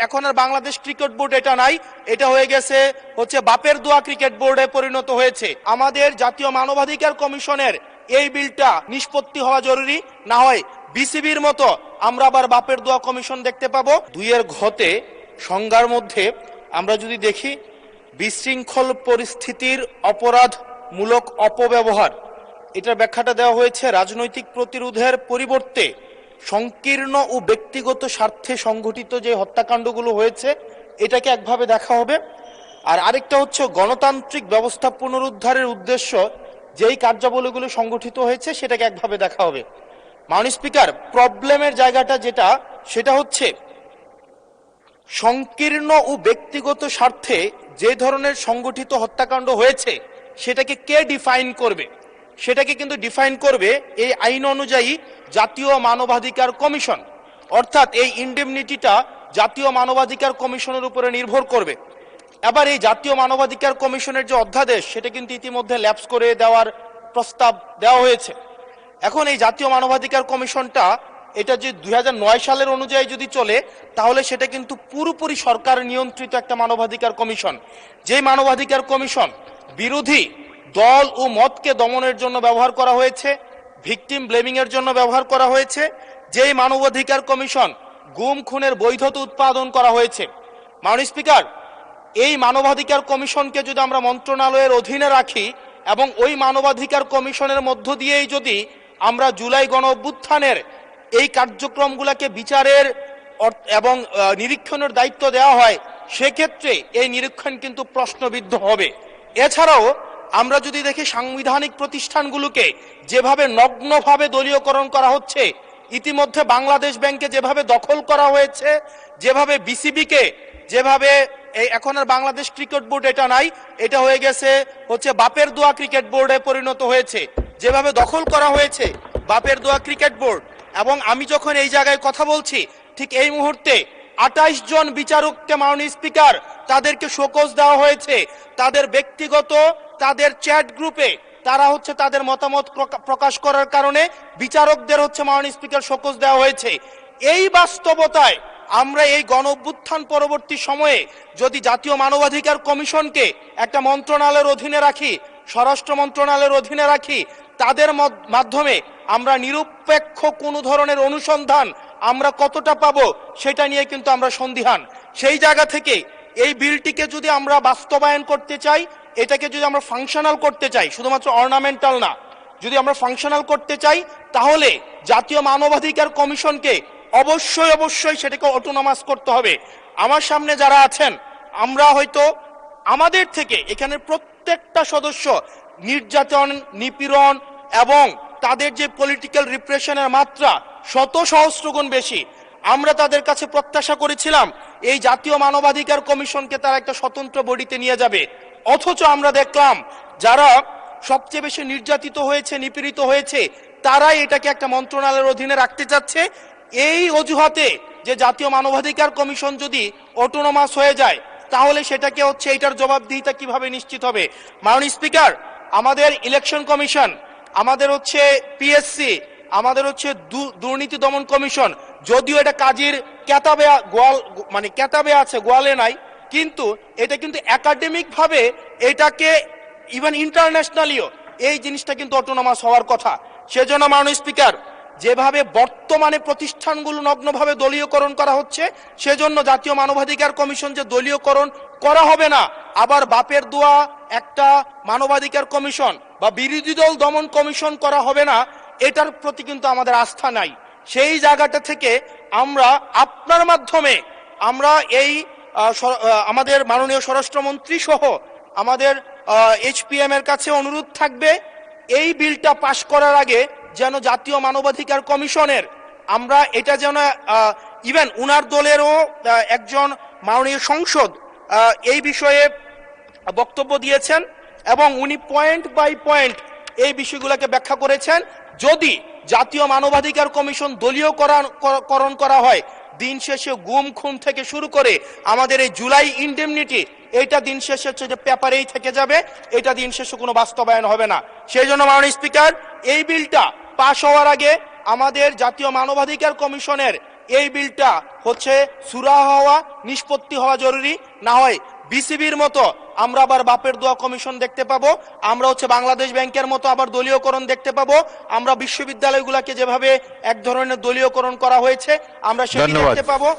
এখন আর Bangladesh cricket board এটা নাই, এটা হয়ে গেছে হচ্ছে বাপের দোয়া ক্রিকেট বোর্ডে পরিণত হয়েছে। আমাদের জাতীয় মানবাধিকার কমিশনের এই বিলটা নিষ্পত্তি হওয়া জরুরি, না হয় বিসিবির মতো আমরা আবার বাপের দোয়া কমিশন দেখতে পাবো। 2 ঘতে সংজ্ঞার মধ্যে আমরা যদি দেখি, বিশৃঙ্খল পরিস্থিতির অপরাধমূলক অপব্যবহার, এটার ব্যাখ্যাটা দেওয়া হয়েছে রাজনৈতিক প্রতিরোধের পরিবর্তে সংকীর্ণ ও ব্যক্তিগত স্বার্থে সংঘটিত যে হত্যাকাণ্ডগুলো হয়েছে এটাকে একভাবে দেখা হবে। আর আরেকটা হচ্ছে গণতান্ত্রিক ব্যবস্থা পুনরুদ্ধারের উদ্দেশ্য যেই কার্যাবলীগুলো সংগঠিত হয়েছে সেটাকে একভাবে দেখা হবে। মাননীয় স্পিকার, প্রবলেমের জায়গাটা যেটা, সেটা হচ্ছে সংকীর্ণ ও ব্যক্তিগত স্বার্থে যে ধরনের সংগঠিত হত্যাকাণ্ড হয়েছে সেটাকে কে ডিফাইন করবে, সেটাকে কিন্তু ডিফাইন করবে এই আইন অনুযায়ী জাতীয় মানবাধিকার কমিশন। অর্থাৎ এই ইনডেমনিটিটা জাতীয় মানবাধিকার কমিশনের উপরে নির্ভর করবে। এবার এই জাতীয় মানবাধিকার কমিশনের যে অধ্যাদেশ সেটা কিন্তু ইতিমধ্যে ল্যাপস করে দেওয়ার প্রস্তাব দেওয়া হয়েছে। এখন এই জাতীয় মানবাধিকার কমিশনটা এটা যে 2009 সালের অনুযায়ী যদি চলে তাহলে সেটা কিন্তু পুরোপুরি সরকার নিয়ন্ত্রিত একটা মানবাধিকার কমিশন। যেই মানবাধিকার কমিশন বিরোধী দল ও মতকে দমনের জন্য ব্যবহার করা হয়েছে, ভিকটিম ব্লেমিং এর জন্য ব্যবহার করা হয়েছে, যেই মানবাধিকার কমিশন গুম খুনের বৈধতা উৎপাদন করা হয়েছে। মাননীয় স্পিকার, এই মানবাধিকার কমিশনকে যদি আমরা মন্ত্রণালয়ের অধীনে রাখি এবং ওই মানবাধিকার কমিশনের মধ্য দিয়েই যদি আমরা জুলাই গণ অভ্যুত্থানের এই কার্যক্রমগুলোকে বিচারের এবং নিরীক্ষণের দায়িত্ব দেওয়া হয়, সেক্ষেত্রে এই নিরীক্ষণ কিন্তু প্রশ্নবিদ্ধ হবে। এছাড়াও আমরা যদি দেখি সাংবিধানিক প্রতিষ্ঠানগুলোকে যেভাবে নগ্নভাবে দলীয়করণ করা হচ্ছে, ইতিমধ্যে বাংলাদেশ ব্যাংকে যেভাবে দখল করা হয়েছে, যেভাবে বিসিবিকে যেভাবে এখন আর বাংলাদেশ ক্রিকেট বোর্ড এটা নাই, এটা হয়ে গেছে হচ্ছে বাপের দোয়া ক্রিকেট বোর্ডে পরিণত হয়েছে, যেভাবে দখল করা হয়েছে বাপের দোয়া ক্রিকেট বোর্ড। এবং আমি যখন এই জায়গায় কথা বলছি ঠিক এই মুহূর্তে 28 জন বিচারককে মাননীয় স্পিকার তাদেরকে শোকজ দেওয়া হয়েছে। তাদের ব্যক্তিগত তাদের চ্যাট গ্রুপে তারা হচ্ছে তাদের মতামত প্রকাশ করার কারণে বিচারকদের হচ্ছে মাননীয় স্পিকার শোকজ দেওয়া হয়েছে। এই বাস্তবতায় আমরা এই গণ অভ্যুত্থান পরবর্তী সময়ে যদি জাতীয় মানবাধিকার কমিশনকে একটা মন্ত্রণালয়ের অধীনে রাখি, স্বরাষ্ট্র মন্ত্রণালয়ের অধীনে রাখি, তাদের মাধ্যমে আমরা নিরপেক্ষ কোনো ধরনের অনুসন্ধান আমরা কতটা পাবো সেটা নিয়ে কিন্তু আমরা সন্দিহান। সেই জায়গা থেকে এই বিলটিকে যদি আমরা বাস্তবায়ন করতে চাই, এটাকে যদি আমরা ফাংশনাল করতে চাই, শুধুমাত্র অর্নামেন্টাল না, যদি আমরা ফাংশনাল করতে চাই তাহলে জাতীয় মানবাধিকার কমিশনকে অবশ্যই সেটাকে অটোনমাস করতে হবে। আমার সামনে যারা আছেন, আমরা হয়তো আমাদের থেকে এখানে প্রত্যেকটা সদস্য নির্যাতন, নিপীড়ন এবং তাদের যে পলিটিক্যাল রিপ্রেশনের মাত্রা শত সহস্র গুণ বেশি। আমরা তাদের কাছে প্রত্যাশা করেছিলাম এই জাতীয় মানবাধিকার কমিশনকে তারা একটা স্বতন্ত্র বডিতে নিয়ে যাবে, অথচ আমরা দেখলাম যারা সবচেয়ে বেশি নির্যাতিত হয়েছে, নিপীড়িত হয়েছে, তারাই এটাকে একটা মন্ত্রণালয়ের অধীনে রাখতে চাচ্ছে। এই অজুহাতে যে জাতীয় মানবাধিকার কমিশন যদি অটোনমাস হয়ে যায় তাহলে সেটাকে হচ্ছে এটার জবাবদিহিতা কিভাবে নিশ্চিত হবে। মাননীয় স্পিকার, আমাদের ইলেকশন কমিশন, আমাদের হচ্ছে পিএসসি, আমাদের হচ্ছে দুর্নীতি দমন কমিশন, যদিও এটা কাজীর কেতাবে কেতাবে আছে, গোয়ালে নাই, কিন্তু এটা কিন্তু একাডেমিক ভাবে এটাকে ইভেন ইন্টারন্যাশনালিও এই জিনিসটা কিন্তু অটোনমাস হওয়ার কথা। সেজন্য মাননীয় স্পিকার, যেভাবে বর্তমানে প্রতিষ্ঠানগুলো নগ্নভাবে দলীয়করণ করা হচ্ছে, সেজন্য জাতীয় মানবাধিকার কমিশন যে দলীয়করণ করা হবে না, আবার বাপের দোয়া একটা মানবাধিকার কমিশন বা বিরোধী দল দমন কমিশন করা হবে না, এটার প্রতি কিন্তু আমাদের আস্থা নাই। সেই জায়গাটা থেকে আমরা আপনার মাধ্যমে আমরা এই আমাদের মাননীয় স্বরাষ্ট্রমন্ত্রী সহ আমাদের এইচপিএম এর কাছে অনুরোধ থাকবে, এই বিলটা পাশ করার আগে যেন জাতীয় মানবাধিকার কমিশনের আমরা এটা যেন ইভেন উনার দলেরও একজন মাননীয় সংসদ এই বিষয়ে বক্তব্য দিয়েছেন এবং উনি পয়েন্ট বাই পয়েন্ট এই বিষয়গুলোকে ব্যাখ্যা করেছেন। যদি জাতীয় মানবাধিকার কমিশন দলীয়করণ করা হয়, দিন শেষে গুম খুন থেকে শুরু করে আমাদের এই জুলাই ইনডেমনিটি, এটা দিন শেষে হচ্ছে যে পেপারেই থেকে যাবে, এটা দিন শেষে কোনো বাস্তবায়ন হবে না। সেই জন্য মাননীয় স্পিকার, এই বিলটা পাশ হওয়ার আগে আমাদের জাতীয় মানবাধিকার কমিশনের এই বিলটা হচ্ছে সুরাহা হওয়া, নিষ্পত্তি হওয়া জরুরি। না হয় বিসিবির মতো আমরা আবার বাপের দোয়া কমিশন দেখতে পাবো, আমরা হচ্ছে বাংলাদেশ ব্যাংকের মতো আবার দলীয়করণ দেখতে পাবো, আমরা বিশ্ববিদ্যালয়গুলোকে যেভাবে এক ধরনের দলীয়করণ করা হয়েছে আমরা সেটি দেখতে পাবো।